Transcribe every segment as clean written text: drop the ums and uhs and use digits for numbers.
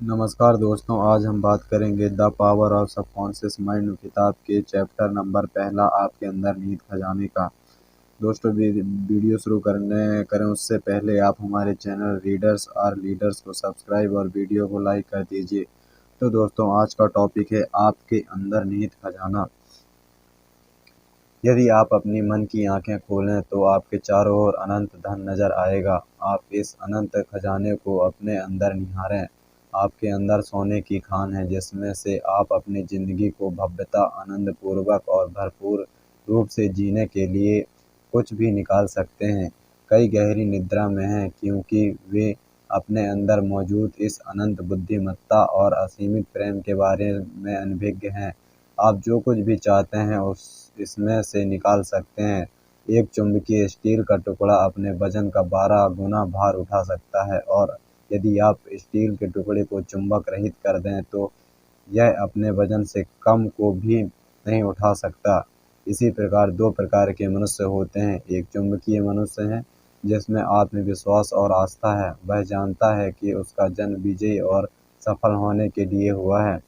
नमस्कार दोस्तों, आज हम बात करेंगे the power of subconscious mind किताब के चैप्टर नंबर पहला आपके अंदर नींद खजाने का। दोस्तों, वीडियो शुरू करने करें उससे पहले आप हमारे चैनल रीडर्स और लीडर्स को सब्सक्राइब और वीडियो को लाइक कर दीजिए। तो दोस्तों, आज का टॉपिक है आपके अंदर नींद खजाना। यदि आप अपनी मन की आंखें खोलें तो आपके चारों ओर अनंत धन नजर आएगा। आप इस अनंत खजाने को अपने अंदर निहारें। आपके अंदर सोने की खान है जिसमें से आप अपनी ज़िंदगी को भव्यता, आनंद पूर्वक और भरपूर रूप से जीने के लिए कुछ भी निकाल सकते हैं। कई गहरी निद्रा में हैं क्योंकि वे अपने अंदर मौजूद इस अनंत बुद्धिमत्ता और असीमित प्रेम के बारे में अनभिज्ञ हैं। आप जो कुछ भी चाहते हैं उस इसमें से निकाल सकते हैं। एक चुंबकीय स्टील का टुकड़ा अपने वजन का 12 गुना भार उठा सकता है, और यदि आप स्टील के टुकड़े को चुंबक रहित कर दें तो यह अपने वजन से कम को भी नहीं उठा सकता। इसी प्रकार दो प्रकार के मनुष्य होते हैं। एक चुंबकीय मनुष्य है जिसमें आत्मविश्वास और आस्था है। वह जानता है कि उसका जन्म विजयी और सफल होने के लिए हुआ है।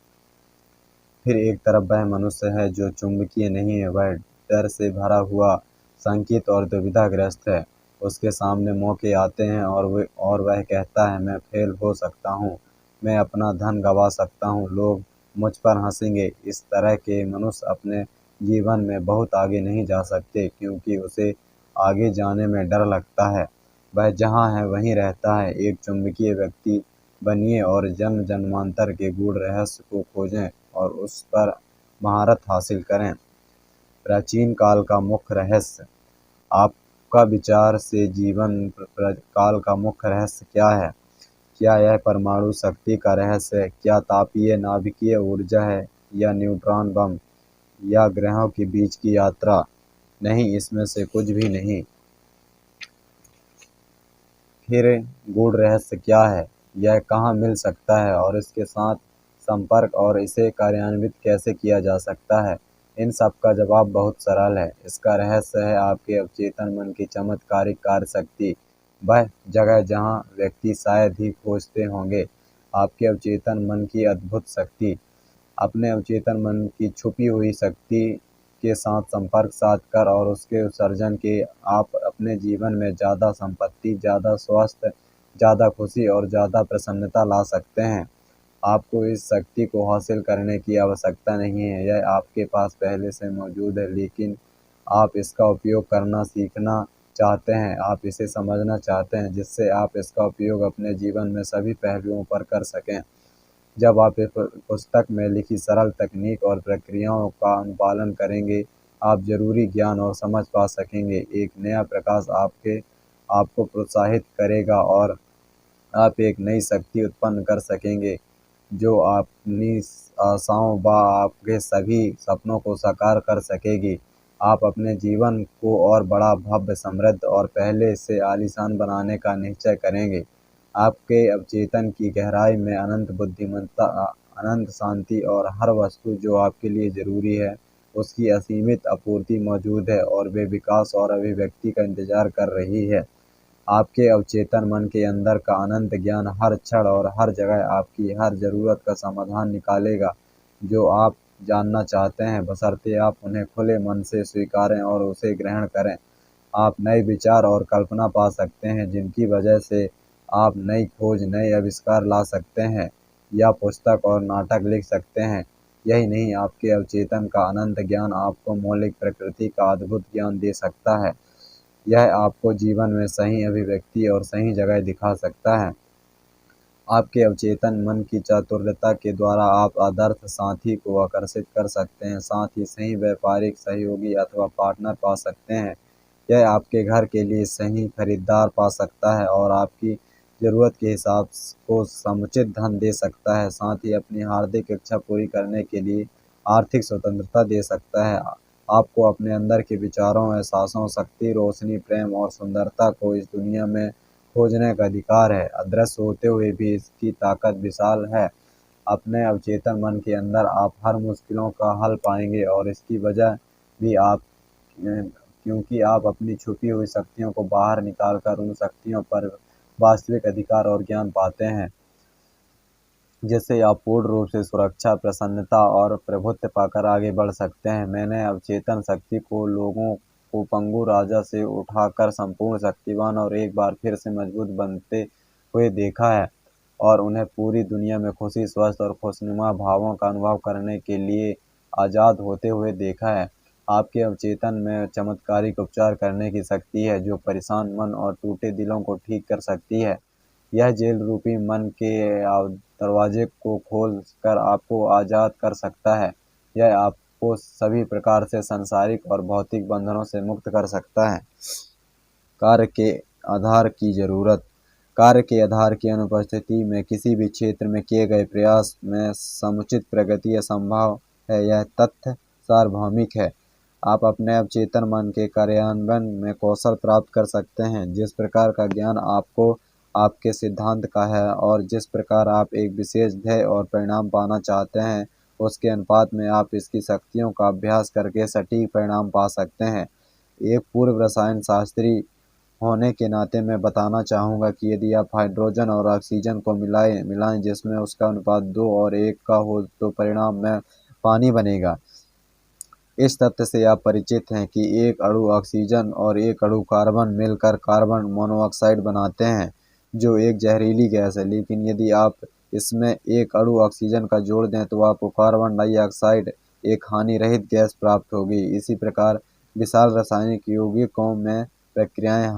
फिर एक तरफ वह मनुष्य है जो चुंबकीय नहीं है। वह डर से भरा हुआ, शंकित और दुविधाग्रस्त है। उसके सामने मौके आते हैं और वह कहता है, मैं फेल हो सकता हूँ, मैं अपना धन गंवा सकता हूँ, लोग मुझ पर हंसेंगे। इस तरह के मनुष्य अपने जीवन में बहुत आगे नहीं जा सकते क्योंकि उसे आगे जाने में डर लगता है। वह जहाँ है वहीं रहता है। एक चुंबकीय व्यक्ति बनिए और जन्म जन्मांतर के गूढ़ रहस्य को खोजें और उस पर महारत हासिल करें। प्राचीन काल का मुख्य रहस्य। आपका विचार से जीवन काल का मुख्य रहस्य क्या है? क्या यह परमाणु शक्ति का रहस्य है? क्या तापीय नाभिकीय ऊर्जा है, या न्यूट्रॉन बम, या ग्रहों के बीच की यात्रा? नहीं, इसमें से कुछ भी नहीं। फिर गूढ़ रहस्य क्या है? यह कहाँ मिल सकता है और इसके साथ संपर्क और इसे कार्यान्वित कैसे किया जा सकता है? इन सब का जवाब बहुत सरल है। इसका रहस्य है आपके अवचेतन मन की चमत्कारिक कार्यशक्ति। वह जगह जहाँ व्यक्ति शायद ही खोजते होंगे। आपके अवचेतन मन की अद्भुत शक्ति। अपने अवचेतन मन की छुपी हुई शक्ति के साथ संपर्क साध कर और उसके उत्सर्जन के आप अपने जीवन में ज़्यादा संपत्ति, ज़्यादा स्वास्थ्य, ज़्यादा खुशी और ज़्यादा प्रसन्नता ला सकते हैं। आपको इस शक्ति को हासिल करने की आवश्यकता नहीं है, यह आपके पास पहले से मौजूद है, लेकिन आप इसका उपयोग करना सीखना चाहते हैं। आप इसे समझना चाहते हैं जिससे आप इसका उपयोग अपने जीवन में सभी पहलुओं पर कर सकें। जब आप इस पुस्तक में लिखी सरल तकनीक और प्रक्रियाओं का अनुपालन करेंगे, आप ज़रूरी ज्ञान और समझ पा सकेंगे। एक नया प्रकाश आपको प्रोत्साहित करेगा और आप एक नई शक्ति उत्पन्न कर सकेंगे जो अपनी आशाओं व आपके सभी सपनों को साकार कर सकेगी। आप अपने जीवन को और बड़ा, भव्य, समृद्ध और पहले से आलीशान बनाने का निश्चय करेंगे। आपके अवचेतन की गहराई में अनंत बुद्धिमत्ता, अनंत शांति और हर वस्तु जो आपके लिए ज़रूरी है उसकी असीमित आपूर्ति मौजूद है, और वे विकास और अभिव्यक्ति का इंतज़ार कर रही है। आपके अवचेतन मन के अंदर का अनंत ज्ञान हर क्षण और हर जगह आपकी हर ज़रूरत का समाधान निकालेगा जो आप जानना चाहते हैं, बशर्ते आप उन्हें खुले मन से स्वीकारें और उसे ग्रहण करें। आप नए विचार और कल्पना पा सकते हैं जिनकी वजह से आप नई खोज, नए आविष्कार ला सकते हैं, या पुस्तक और नाटक लिख सकते हैं। यही नहीं, आपके अवचेतन का अनंत ज्ञान आपको मौलिक प्रकृति का अद्भुत ज्ञान दे सकता है। यह आपको जीवन में सही अभिव्यक्ति और सही जगह दिखा सकता है। आपके अवचेतन मन की चातुर्यता के द्वारा आप आदर्श साथी को आकर्षित कर सकते हैं, साथ ही सही व्यापारिक सहयोगी अथवा पार्टनर पा सकते हैं। यह आपके घर के लिए सही खरीदार पा सकता है और आपकी ज़रूरत के हिसाब को समुचित धन दे सकता है। साथ ही अपनी हार्दिक इच्छा पूरी करने के लिए आर्थिक स्वतंत्रता दे सकता है। आपको अपने अंदर के विचारों, एहसासों, शक्ति, रोशनी, प्रेम और सुंदरता को इस दुनिया में खोजने का अधिकार है। अदृश्य होते हुए भी इसकी ताकत विशाल है। अपने अवचेतन मन के अंदर आप हर मुश्किलों का हल पाएंगे, और इसकी वजह भी क्योंकि आप अपनी छुपी हुई शक्तियों को बाहर निकाल कर उन शक्तियों पर वास्तविक अधिकार और ज्ञान पाते हैं। जिससे आप पूर्ण रूप से सुरक्षा, प्रसन्नता और प्रभुत्व पाकर आगे बढ़ सकते हैं। मैंने अवचेतन शक्ति को लोगों को पंगु राजा से उठाकर संपूर्ण शक्तिवान और एक बार फिर से मजबूत बनते हुए देखा है और उन्हें पूरी दुनिया में खुशी, स्वस्थ और खुशनुमा भावों का अनुभव करने के लिए आज़ाद होते हुए देखा है। आपके अवचेतन में चमत्कारिक उपचार करने की शक्ति है, जो परेशान मन और टूटे दिलों को ठीक कर सकती है। यह जेल रूपी मन के दरवाजे को खोल कर आपको आज़ाद कर सकता है। यह आपको सभी प्रकार से सांसारिक और भौतिक बंधनों से मुक्त कर सकता है। कार्य के आधार की जरूरत। कार्य के आधार की अनुपस्थिति में किसी भी क्षेत्र में किए गए प्रयास में समुचित प्रगति असंभव है। यह तथ्य सार्वभौमिक है। आप अपने अवचेतन मन के कार्यान्वयन में कौशल प्राप्त कर सकते हैं। जिस प्रकार का ज्ञान आपको आपके सिद्धांत का है और जिस प्रकार आप एक विशेष ध्येय और परिणाम पाना चाहते हैं, उसके अनुपात में आप इसकी शक्तियों का अभ्यास करके सटीक परिणाम पा सकते हैं। एक पूर्व रसायन शास्त्री होने के नाते मैं बताना चाहूँगा कि यदि आप हाइड्रोजन और ऑक्सीजन को मिलाएं जिसमें उसका अनुपात 2 और 1 का हो तो परिणाम में पानी बनेगा। इस तथ्य से आप परिचित हैं कि एक अणु ऑक्सीजन और एक अणु कार्बन मिलकर कार्बन मोनोऑक्साइड बनाते हैं, जो एक जहरीली गैस है। लेकिन यदि आप इसमें एक अणु ऑक्सीजन का जोड़ दें तो आपको कार्बन डाइऑक्साइड, एक हानि रहित गैस प्राप्त होगी। इसी प्रकार विशाल रासायनिक यौगिकों में प्रक्रियाएं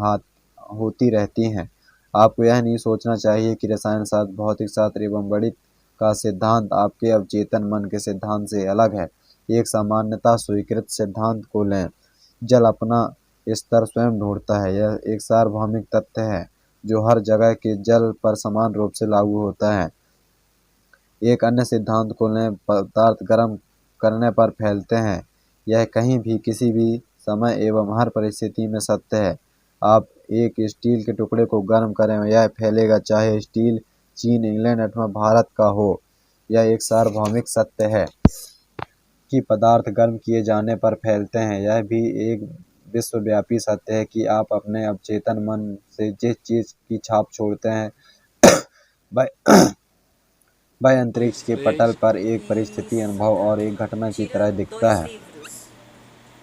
होती रहती हैं। आपको यह नहीं सोचना चाहिए कि रसायन शास्त्र, भौतिक शास्त्र एवं गणित का सिद्धांत आपके अवचेतन मन के सिद्धांत से अलग है। एक सामान्यतः स्वीकृत सिद्धांत को लें, जल अपना स्तर स्वयं ढूंढता है। यह एक सार्वभौमिक तथ्य है जो हर जगह के जल पर समान रूप से लागू होता है। एक अन्य सिद्धांत को लें, पदार्थ गर्म करने पर फैलते हैं। यह कहीं भी किसी भी समय एवं हर परिस्थिति में सत्य है। आप एक स्टील के टुकड़े को गर्म करें, यह फैलेगा, चाहे स्टील चीन, इंग्लैंड अथवा भारत का हो। यह एक सार्वभौमिक सत्य है कि पदार्थ गर्म किए जाने पर फैलते हैं। यह भी एक विश्वव्यापी सत्य है कि आप अपने अवचेतन मन से जिस चीज की छाप छोड़ते हैं वह वह अंतरिक्ष के पटल पर एक परिस्थिति, अनुभव और एक घटना की तरह दिखता है।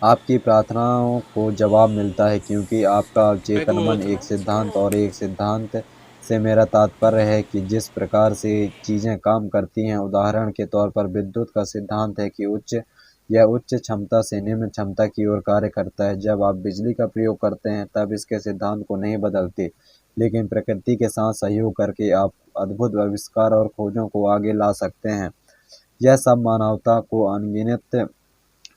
आपकी प्रार्थनाओं को जवाब मिलता है क्योंकि आपका अवचेतन मन एक सिद्धांत और एक सिद्धांत से मेरा तात्पर्य है कि जिस प्रकार से चीज़ें काम करती हैं। उदाहरण के तौर पर विद्युत का सिद्धांत है कि यह उच्च क्षमता से निम्न क्षमता की ओर कार्य करता है। जब आप बिजली का प्रयोग करते हैं तब इसके सिद्धांत को नहीं बदलते, लेकिन प्रकृति के साथ सहयोग करके आप अद्भुत आविष्कार और खोजों को आगे ला सकते हैं। यह सब मानवता को अनगिनत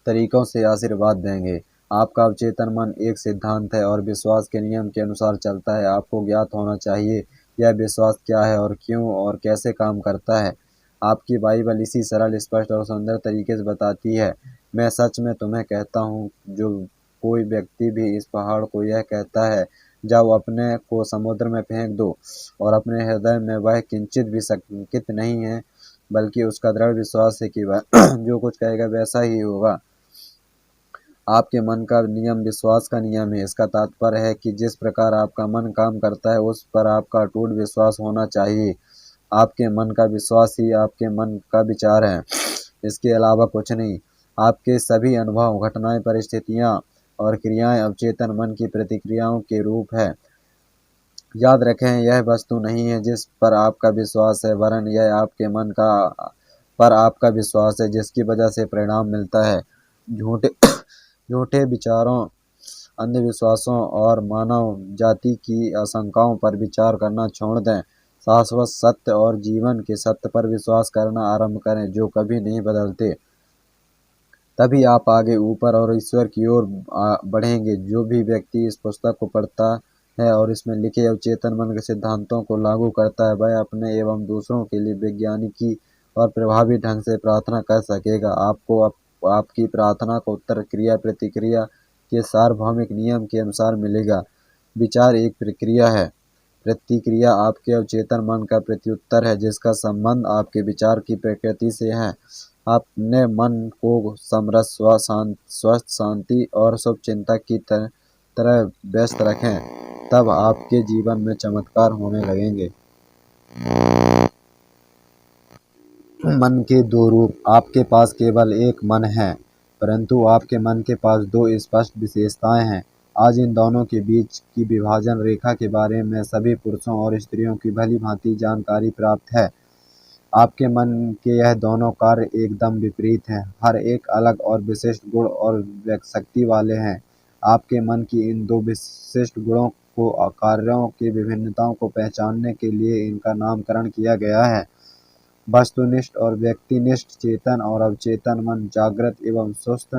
तरीकों से आशीर्वाद देंगे। आपका अवचेतन मन एक सिद्धांत है और विश्वास के नियम के अनुसार चलता है। आपको ज्ञात होना चाहिए यह विश्वास क्या है और क्यों और कैसे काम करता है। आपकी बाइबल इसी सरल, स्पष्ट और सुंदर तरीके से बताती है। मैं सच में तुम्हें कहता हूँ, जो कोई व्यक्ति भी इस पहाड़ को यह कहता है, जाओ अपने को समुद्र में फेंक दो, और अपने हृदय में वह किंचित भी शंकित नहीं है, बल्कि उसका दृढ़ विश्वास है कि वह जो कुछ कहेगा वैसा ही होगा। आपके मन का नियम विश्वास का नियम है। इसका तात्पर्य है कि जिस प्रकार आपका मन काम करता है उस पर आपका अटूट विश्वास होना चाहिए। आपके मन का विश्वास ही आपके मन का विचार है, इसके अलावा कुछ नहीं। आपके सभी अनुभव, घटनाएं, परिस्थितियां और क्रियाएं अवचेतन मन की प्रतिक्रियाओं के रूप है। याद रखें, यह वस्तु नहीं है जिस पर आपका विश्वास है, वरन यह आपके मन का पर आपका विश्वास है जिसकी वजह से परिणाम मिलता है। झूठे झूठे विचारों, अंधविश्वासों और मानव जाति की आशंकाओं पर विचार करना छोड़ दें। शाश्वत सत्य और जीवन के सत्य पर विश्वास करना आरंभ करें, जो कभी नहीं बदलते। तभी आप आगे, ऊपर और ईश्वर की ओर बढ़ेंगे। जो भी व्यक्ति इस पुस्तक को पढ़ता है और इसमें लिखे अवचेतन मन के सिद्धांतों को लागू करता है, वह अपने एवं दूसरों के लिए वैज्ञानिकी और प्रभावी ढंग से प्रार्थना कर सकेगा। आपको आपकी प्रार्थना को उत्तर क्रिया प्रतिक्रिया के सार्वभौमिक नियम के अनुसार मिलेगा। विचार एक प्रक्रिया है, प्रतिक्रिया आपके अवचेतन मन का प्रत्युत्तर है, जिसका संबंध आपके विचार की प्रकृति से है। अपने मन को समरस, स्वस्थ, शांति और शुभ चिंतक की तरह व्यस्त रखें, तब आपके जीवन में चमत्कार होने लगेंगे। मन के दो रूप। आपके पास केवल एक मन है, परंतु आपके मन के पास दो स्पष्ट विशेषताएं हैं। आज इन दोनों के बीच की विभाजन रेखा के बारे में सभी पुरुषों और स्त्रियों की भली भांति जानकारी प्राप्त है। आपके मन के यह दोनों कार्य एकदम विपरीत हैं, हर एक अलग और विशिष्ट गुण और शक्ति वाले हैं। आपके मन की इन दो विशिष्ट गुणों को कार्यों की विभिन्नताओं को पहचानने के लिए इनका नामकरण किया गया है। वस्तुनिष्ठ और व्यक्तिनिष्ठ चेतन और अवचेतन मन, जागृत एवं सुस्त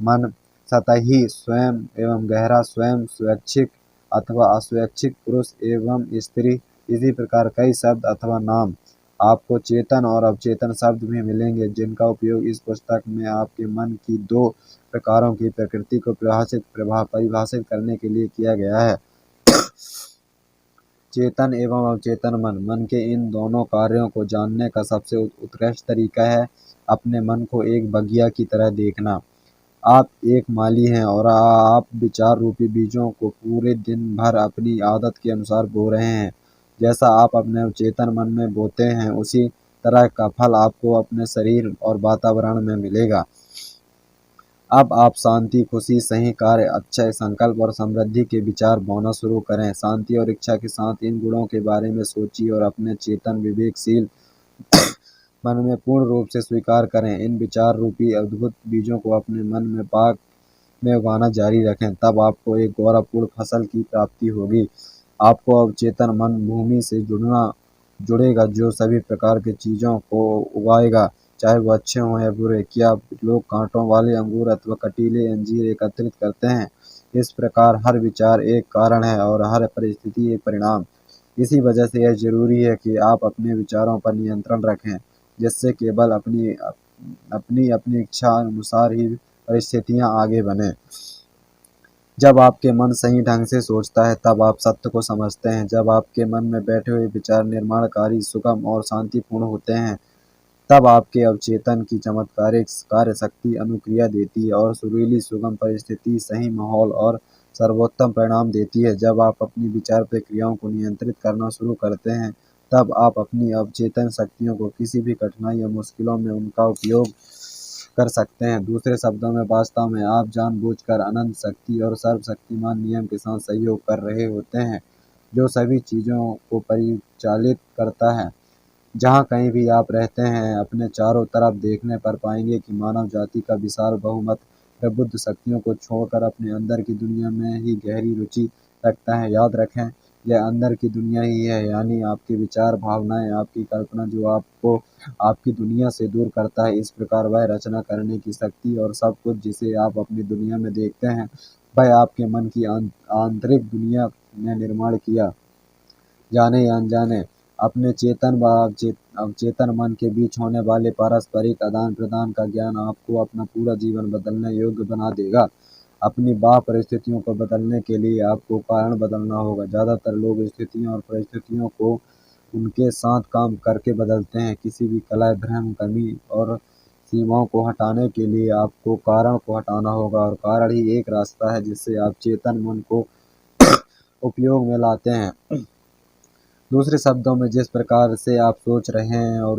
मन, सतही स्वयं एवं गहरा स्वयं, स्वैच्छिक अथवा अस्वैच्छिक, पुरुष एवं स्त्री। इसी प्रकार कई शब्द अथवा नाम आपको चेतन और अवचेतन शब्द भी मिलेंगे, जिनका उपयोग इस पुस्तक में आपके मन की दो प्रकारों की प्रकृति को परिभाषित करने के लिए किया गया है। चेतन एवं अवचेतन मन। मन के इन दोनों कार्यों को जानने का सबसे उत्कृष्ट तरीका है अपने मन को एक बगिया की तरह देखना। आप एक माली हैं और आप विचार रूपी बीजों को पूरे दिन भर अपनी आदत के अनुसार बो रहे हैं। जैसा आप अपने अवचेतन मन में बोते हैं, उसी तरह का फल आपको अपने शरीर और वातावरण में मिलेगा। अब आप शांति, खुशी, सही कार्य, अच्छे संकल्प और समृद्धि के विचार बोना शुरू करें। शांति और इच्छा के साथ इन गुणों के बारे में सोचिए और अपने चेतन विवेकशील मन में पूर्ण रूप से स्वीकार करें। इन विचार रूपी अद्भुत बीजों को अपने मन में बाग में उगाना जारी रखें, तब आपको एक गौरवपूर्ण फसल की प्राप्ति होगी। आपको अवचेतन मन भूमि से जुड़ेगा, जो सभी प्रकार की चीज़ों को उगाएगा, चाहे वो अच्छे हों या बुरे। क्या लोग कांटों वाले अंगूर अथवा कटीले अंजीर एकत्रित करते हैं? इस प्रकार हर विचार एक कारण है और हर परिस्थिति एक परिणाम। इसी वजह से यह जरूरी है कि आप अपने विचारों पर नियंत्रण रखें, जिससे केवल अपनी अपनी इच्छा अनुसार ही परिस्थितियां आगे बढ़ें। जब आपके मन सही ढंग से सोचता है, तब आप सत्य को समझते हैं। जब आपके मन में बैठे हुए विचार निर्माणकारी, सुगम और शांतिपूर्ण होते हैं, तब आपके अवचेतन की चमत्कारिक कार्य शक्ति अनुक्रिया देती है और सुरीली सुगम परिस्थिति सही माहौल और सर्वोत्तम परिणाम देती है। जब आप अपनी विचार प्रक्रियाओं को नियंत्रित करना शुरू करते हैं, तब आप अपनी अवचेतन शक्तियों को किसी भी कठिनाई या मुश्किलों में उनका उपयोग कर सकते हैं। दूसरे शब्दों में, वास्तव में आप जानबूझकर अनंत शक्ति और सर्वशक्तिमान नियम के साथ सहयोग कर रहे होते हैं, जो सभी चीज़ों को परिचालित करता है। जहाँ कहीं भी आप रहते हैं, अपने चारों तरफ देखने पर पाएंगे कि मानव जाति का विशाल बहुमत प्रबुद्ध शक्तियों को छोड़कर अपने अंदर की दुनिया में ही गहरी रुचि रखता है। याद रखें, यह अंदर की दुनिया ही है, यानी आपके विचार, भावनाएं, आपकी कल्पना, जो आपको आपकी दुनिया से दूर करता है। इस प्रकार वह रचना करने की शक्ति और सब कुछ जिसे आप अपनी दुनिया में देखते हैं, वह आपके मन की आंतरिक दुनिया ने निर्माण किया। जाने या अनजाने, अपने चेतन व अवचेतन मन के बीच होने वाले पारस्परिक आदान प्रदान का ज्ञान आपको अपना पूरा जीवन बदलने योग्य बना देगा। अपनी बाह्य परिस्थितियों को बदलने के लिए आपको कारण बदलना होगा। ज़्यादातर लोग स्थितियों और परिस्थितियों को उनके साथ काम करके बदलते हैं। किसी भी कलह, भ्रम, कमी और सीमाओं को हटाने के लिए आपको कारण को हटाना होगा, और कारण ही एक रास्ता है जिससे आप चेतन मन को उपयोग में लाते हैं। दूसरे शब्दों में, जिस प्रकार से आप सोच रहे हैं और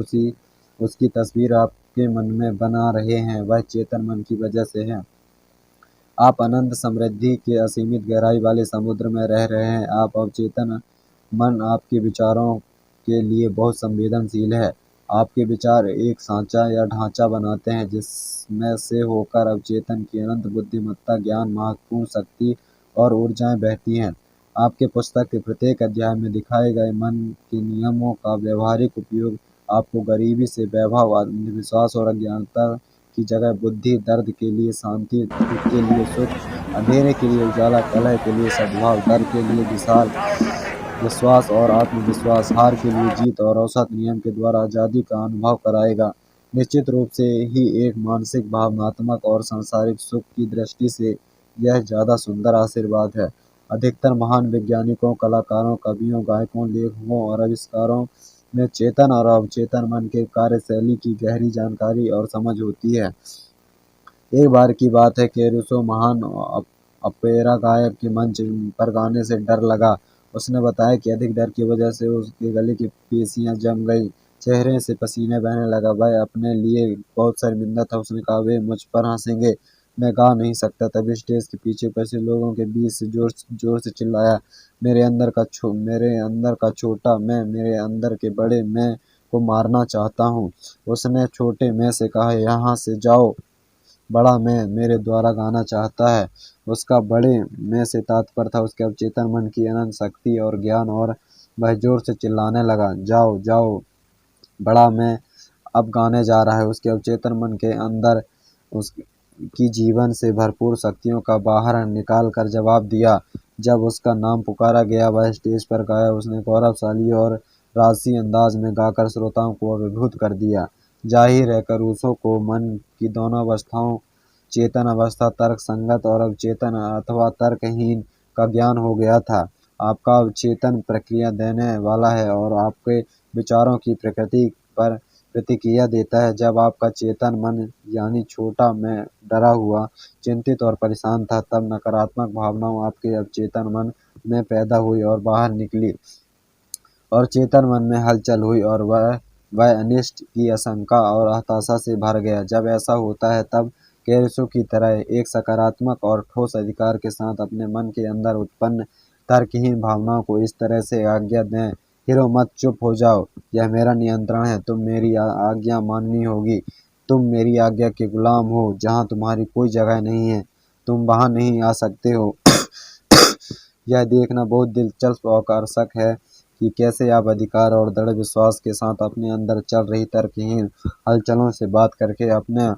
उसकी तस्वीर आपके मन में बना रहे हैं, वह चेतन मन की वजह से है। आप अनंत समृद्धि के असीमित गहराई वाले समुद्र में रह रहे हैं। आप अवचेतन मन आपके विचारों के लिए बहुत संवेदनशील है। आपके विचार एक सांचा या ढांचा बनाते हैं, जिसमें से होकर अवचेतन की अनंत बुद्धिमत्ता, ज्ञान, महत्वपूर्ण शक्ति और ऊर्जाएं बहती हैं। आपके पुस्तक के प्रत्येक अध्याय में दिखाए गए मन के नियमों का व्यावहारिक उपयोग आपको गरीबी से वैभव, अंधविश्वास और अज्ञानता की जगह बुद्धि, दर्द के लिए शांति, दुख के लिए सुख, अंधेरे के लिए उजाला, कलह के लिए सद्भाव, डर के लिए विशाल विश्वास और आत्मविश्वास, हार के लिए जीत और औसत नियम के द्वारा आज़ादी का अनुभव कराएगा। निश्चित रूप से ही एक मानसिक, भावनात्मक और सांसारिक सुख की दृष्टि से यह ज़्यादा सुंदर आशीर्वाद है। अधिकतर महान वैज्ञानिकों, कलाकारों, कवियों, गायकों, लेखकों और आविष्कारों में चेतन और अवचेतन मन के कार्यशैली की गहरी जानकारी और समझ होती है। एक बार की बात है कि रूसो महान ओपेरा गायक के मंच पर गाने से डर लगा। उसने बताया कि अधिक डर की वजह से उसके गले की पेशियां जम गई। चेहरे से पसीने बहने लगा। वह अपने लिए बहुत शर्मिंदा था। उसने कहा, वे मुझ पर हंसेंगे, मैं गा नहीं सकता। तभी स्टेज के पीछे उपस्थित लोगों के बीच से जोर जोर से चिल्लाया, मेरे अंदर का छोटा मैं, मेरे अंदर के बड़े मैं को मारना चाहता हूँ। उसने छोटे मैं से कहा, यहाँ से जाओ। बड़ा मैं मेरे द्वारा गाना चाहता है। उसका बड़े मैं से तात्पर्य था उसके अवचेतन मन की अनंत शक्ति और ज्ञान, और वह जोर से चिल्लाने लगा, जाओ जाओ, बड़ा मैं अब गाने जा रहा है। उसके अवचेतन मन के अंदर उसकी जीवन से भरपूर शक्तियों का बाहर निकाल कर जवाब दिया। जब उसका नाम पुकारा गया, वह स्टेज पर गाया। उसने गौरवशाली और राजसी अंदाज में गाकर श्रोताओं को अभिभूत कर दिया। जाहिर है करूसों को मन की दोनों अवस्थाओं, चेतन अवस्था, तर्क संगत और अवचेतन अथवा तर्कहीन का ज्ञान हो गया था। आपका अवचेतन प्रक्रिया देने वाला है और आपके विचारों की प्रकृति पर प्रतिक्रिया देता है। जब आपका चेतन मन यानी छोटा मैं डरा हुआ, चिंतित और परेशान था, तब नकारात्मक भावनाएं आपके अवचेतन मन में पैदा हुई और बाहर निकली, और चेतन मन में हलचल हुई, और वह अनिष्ट की आशंका और हताशा से भर गया। जब ऐसा होता है तब कैरुसो की तरह एक सकारात्मक और ठोस अधिकार के साथ अपने मन के अंदर उत्पन्न तर्कहीन भावनाओं को इस तरह से आज्ञा दें, हिरो मत, चुप हो जाओ, यह मेरा नियंत्रण है, तुम मेरी आज्ञा माननी होगी। तुम मेरी आज्ञा के गुलाम हो। जहाँ तुम्हारी कोई जगह नहीं है, तुम वहाँ नहीं आ सकते हो। यह देखना बहुत दिलचस्प और आकर्षक है कि कैसे आप अधिकार और दृढ़ विश्वास के साथ अपने अंदर चल रही तर्कहीन हलचलों से बात करके अपने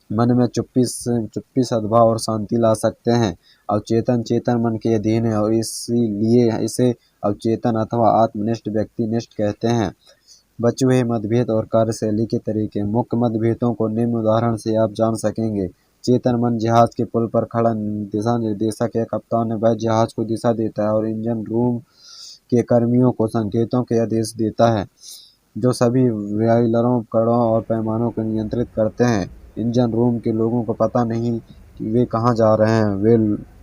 मन में चुप्पी सद्भाव और शांति ला सकते हैं। अवचेतन चेतन मन के अधीन है और इसीलिए इसे अवचेतन अथवा आत्मनिष्ठ व्यक्तिनिष्ठ कहते हैं। बचे हुए मतभेद और कार्यशैली के तरीके। मुख्य मतभेदों को निम्न उदाहरण से आप जान सकेंगे। चेतन मन जहाज के पुल पर खड़ा दिशा निर्देशक है। कप्तान है, वह जहाज को दिशा देता है और इंजन रूम के कर्मियों को संकेतों के आदेश देता है, जो सभी वायलरों, उपकरणों और पैमानों को नियंत्रित करते हैं। इंजन रूम के लोगों को पता नहीं कि वे कहाँ जा रहे हैं,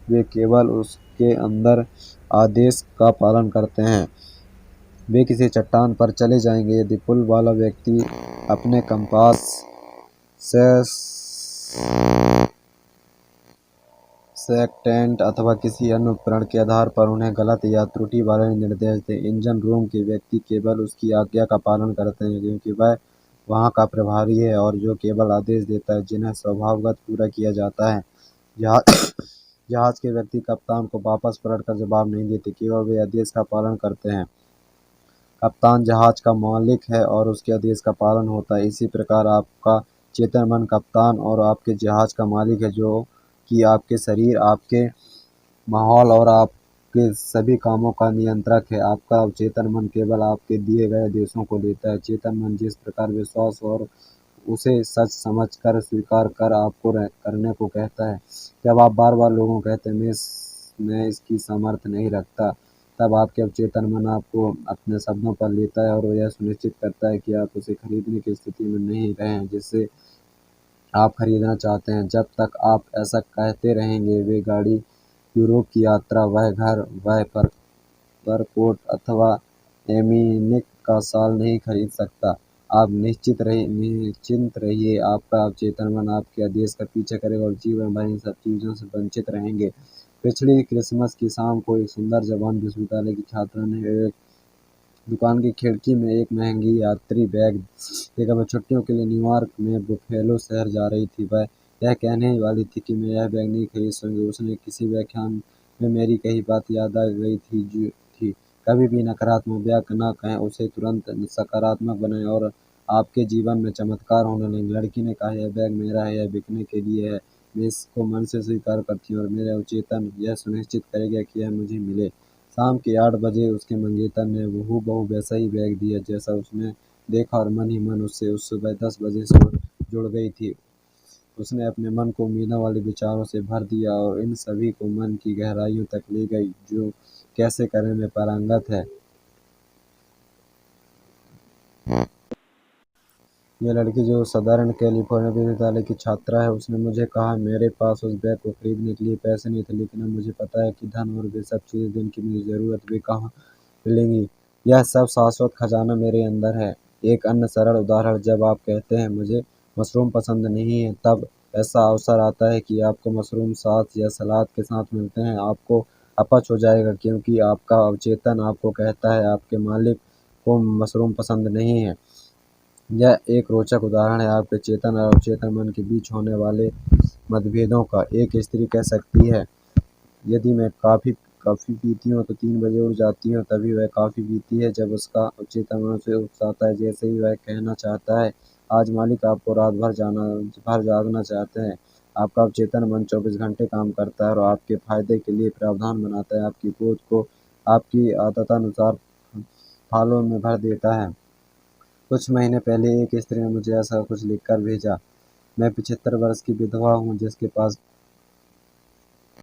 वे केवल उसके अंदर आदेश का पालन करते हैं। वे किसी चट्टान पर चले जाएंगे यदि पुल वाला व्यक्ति अपने कंपास से सेक्टेंट अथवा किसी अन्य उपकरण के आधार पर उन्हें गलत या त्रुटि वाले निर्देश दें। इंजन रूम के व्यक्ति केवल उसकी आज्ञा का पालन करते हैं, क्योंकि वह वहाँ का प्रभारी है और जो केवल आदेश देता है जिन्हें स्वभावगत पूरा किया जाता है। जहाज के व्यक्ति कप्तान को वापस पलटकर जवाब नहीं देते, केवल वे आदेश का पालन करते हैं। कप्तान जहाज का मालिक है और उसके आदेश का पालन होता है। इसी प्रकार आपका चेतन मन कप्तान और आपके जहाज का मालिक है, जो कि आपके शरीर, आपके माहौल और आपके सभी कामों का नियंत्रक है। आपका अवचेतन मन केवल आपके दिए गए आदेशों को लेता है। चेतन मन जिस प्रकार विश्वास और उसे सच समझकर स्वीकार कर आपको करने को कहता है। जब आप बार बार लोगों को कहते हैं मैं इसकी सामर्थ्य नहीं रखता, तब आपके अवचेतन मन आपको अपने शब्दों पर लेता है और यह सुनिश्चित करता है कि आप उसे खरीदने की स्थिति में नहीं रहें जिससे आप खरीदना चाहते हैं। जब तक आप ऐसा कहते रहेंगे, वे गाड़ी, यूरोप की यात्रा, वह घर, वह परकोट अथवा एमिनिक का शाल नहीं खरीद सकता। आप निश्चिंत रहिए, आपका अवचेतन मन आपके आदेश का पीछा करेगा और जीवन भर इन सब चीज़ों से वंचित रहेंगे। पिछली क्रिसमस की शाम को एक सुंदर जवान विश्वविद्यालय की छात्रा ने एक दुकान की खिड़की में एक महंगी यात्री बैग देखा। वह छुट्टियों के लिए न्यूयॉर्क में बुफेलो शहर जा रही थी। वह यह कहने ही वाली थी कि मैं यह बैग नहीं खरीद सकूंगी। उसने किसी व्याख्यान में मेरी कही बात याद आ गई थी, जो थी, कभी भी नकारात्मक व्याख्या न कहें, उसे तुरंत सकारात्मक बनाएं और आपके जीवन में चमत्कार होने लगे। लड़की ने कहा, यह बैग मेरा है, यह बिकने के लिए है, मैं इसको मन से स्वीकार करती हूँ और मेरा अवचेतन यह सुनिश्चित करेगा कि यह मुझे मिले। शाम के 8 बजे उसके मंगेतर ने हूबहू वैसा ही बैग दिया जैसा उसने देखा और मन ही मन उससे उस सुबह 10 बजे से जुड़ गई थी। उसने अपने मन को उम्मीदों वाले विचारों से भर दिया और इन सभी को मन की गहराइयों तक ले गई, जो कैसे करने में पारंगत है। यह लड़की, जो सदर्न कैलिफोर्निया विश्वविद्यालय की छात्रा है, उसने मुझे कहा, मेरे पास उस बैग को खरीदने के लिए पैसे नहीं थे, लेकिन अब मुझे पता है कि धन और वे सब चीज़ें जिनकी मुझे ज़रूरत वे कहाँ मिलेंगी। यह सब शाश्वत खजाना मेरे अंदर है। एक अन्य सरल उदाहरण, जब आप कहते हैं मुझे मशरूम पसंद नहीं है, तब ऐसा अवसर आता है कि आपको मशरूम साथ या सलाद के साथ मिलते हैं, आपको अपच हो जाएगा, क्योंकि आपका अवचेतन आपको कहता है आपके मालिक को मशरूम पसंद नहीं है। यह एक रोचक उदाहरण है आपके चेतन और अवचेतन मन के बीच होने वाले मतभेदों का। एक स्त्री कह सकती है, यदि मैं कॉफ़ी पीती हूँ तो 3 बजे उठ जाती हूँ, तभी वह कॉफ़ी पीती है जब उसका अवचेतन मन उसे उकसाता है। जैसे ही वह कहना चाहता है, आज मालिक आपको रात भर जागना चाहते हैं, आपका अवचेतन मन 24 घंटे काम करता है और आपके फ़ायदे के लिए प्रावधान बनाता है, आपकी गोद को आपकी आदतानुसार थालों में भर देता है। कुछ महीने पहले एक स्त्री ने मुझे ऐसा कुछ लिखकर भेजा, मैं 75 वर्ष की विधवा हूँ जिसके पास